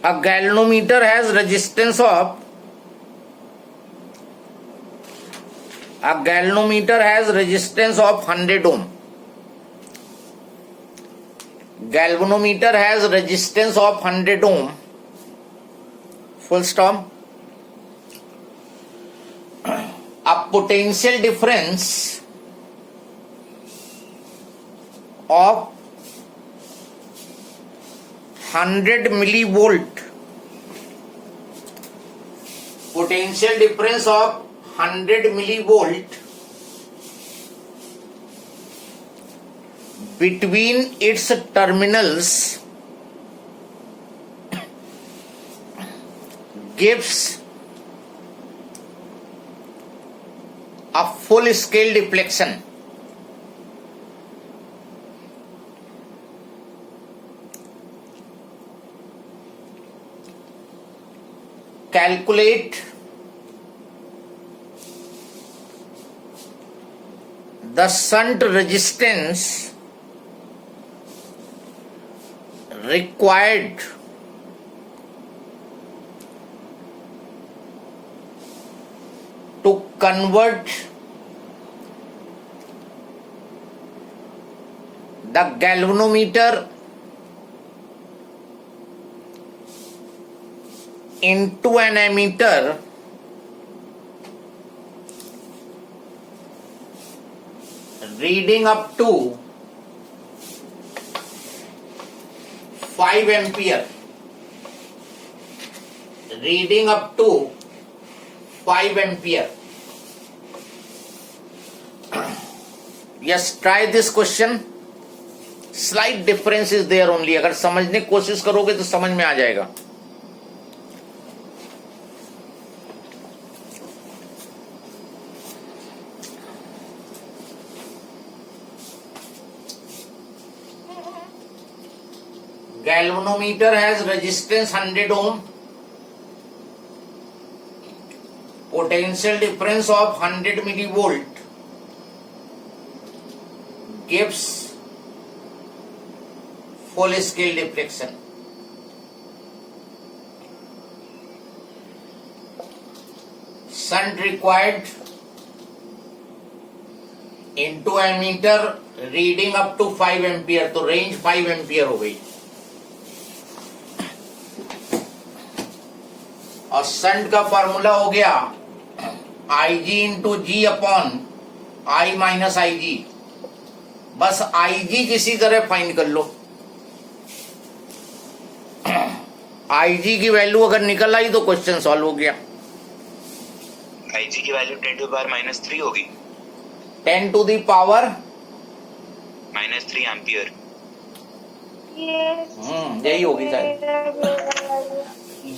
A galvanometer has resistance of 100 ohm. Galvanometer has resistance of 100 ohm. Full stop. A potential difference of 100 millivolt. Potential difference of 100 millivolt between its terminals gives a full scale deflection. Calculate the shunt resistance required to convert the galvanometer into an ammeter reading up to 5 ampere. Reading up to 5 ampere. Yes, try this question. Slight difference is there only. अगर समझने की कोशिश करोगे तो समझ में आ जाएगा. Galvanometer has resistance 100 ohm. Potential difference of 100 millivolt gives full scale deflection. Shunt required into ammeter reading up to 5 ampere. तो रेंज 5 एम्पियर हो गई. और शंट का फॉर्मूला हो गया IG into G upon I minus IG. बस IG किसी तरह फाइंड कर लो. IG की वैल्यू अगर निकल आई तो क्वेश्चन सॉल्व हो गया. IG की वैल्यू 10 टू पावर -3 होगी. 10 टू द पावर -3 एम्पियर. यही होगी शायद.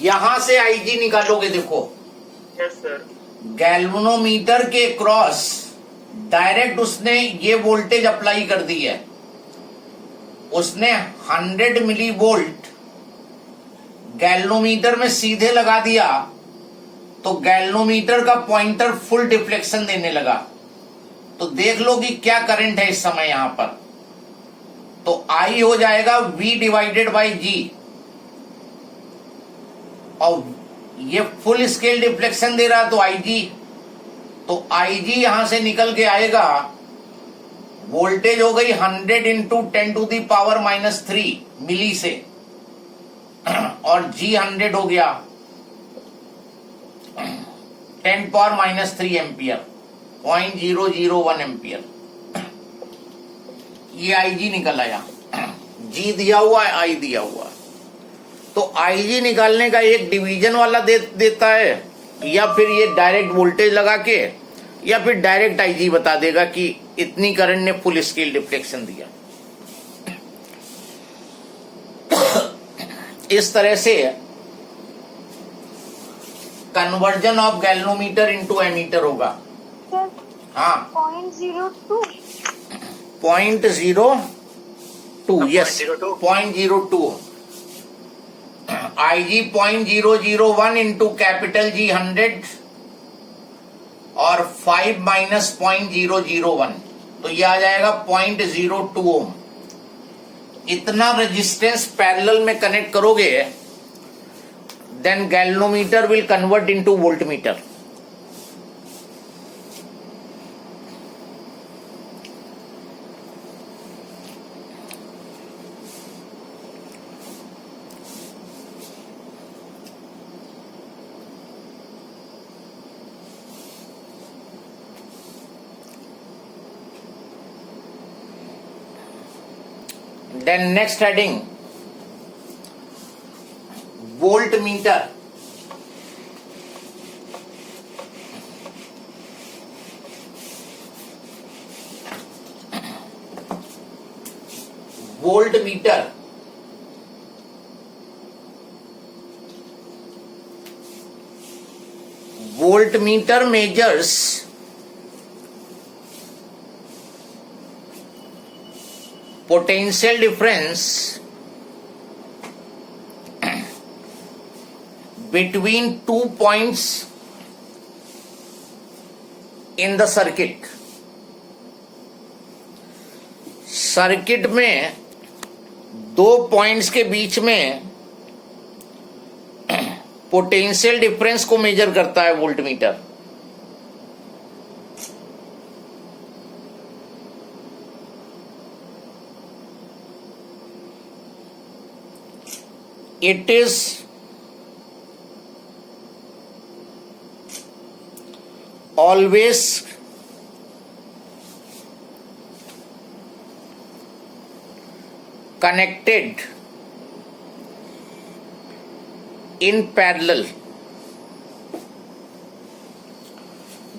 यहां से IG निकालोगे. देखो यस सर. गैल्वेनोमीटर के क्रॉस डायरेक्ट उसने ये वोल्टेज अप्लाई कर दी है. उसने 100 मिली वोल्ट गैल्वेनोमीटर में सीधे लगा दिया तो गैल्वेनोमीटर का पॉइंटर फुल डिफ्लेक्शन देने लगा. तो देख लो कि क्या करंट है इस समय यहां पर. तो I हो जाएगा V डिवाइडेड बाई G. और ये फुल स्केल डिफ्लेक्शन दे रहा है तो IG. तो IG यहां से निकल के आएगा. वोल्टेज हो गई 100 इंटू 10 टू दी पावर -3 मिली से. और G 100 हो गया 10 पावर -3 एम्पियर. 0.001 एम्पियर. ये IG निकल आया. G दिया हुआ है, I दिया हुआ. तो IG निकालने का एक डिवीजन वाला देता है या फिर ये डायरेक्ट वोल्टेज लगा के या फिर डायरेक्ट IG बता देगा कि इतनी करंट ने फुल स्केल डिफ्लेक्शन दिया. इस तरह से conversion of galvanometer into ammeter होगा. हाँ 0.02 yes 0.02. IG 0.001 into capital G 100 और 5 माइनस 0.001. तो ये आ जाएगा 0.02 ओम. इतना रेजिस्टेंस पैरेलल में कनेक्ट करोगे then galvanometer will convert into voltmeter. Then next heading, voltmeter. Voltmeter. Voltmeter measures potential difference between 2 points in the circuit. Circuit में 2 पॉइंट्स के बीच में पोटेंशियल डिफरेंस को मेजर करता है voltmeter. It is always connected in parallel.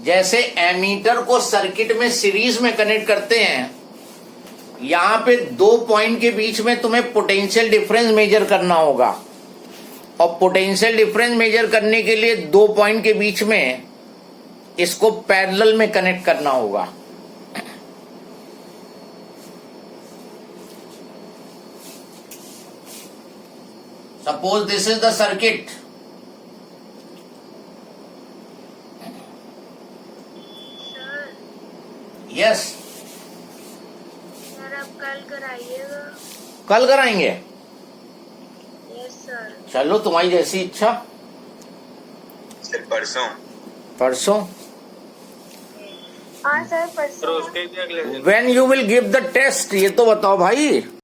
जैसे ammeter को circuit में series में कनेक्ट करते हैं, यहां पे 2 पॉइंट के बीच में तुम्हें पोटेंशियल डिफरेंस मेजर करना होगा, और पोटेंशियल डिफरेंस मेजर करने के लिए 2 पॉइंट के बीच में इसको पैरेलल में कनेक्ट करना होगा. Suppose this is the circuit. Yes, sir आप कल कराइएगा. कल कराएंगे. Yes sir. चलो तुम्हारी जैसी इच्छा. सर परसों. परसों. हाँ सर परसों. When you will give the test, ये तो बताओ भाई.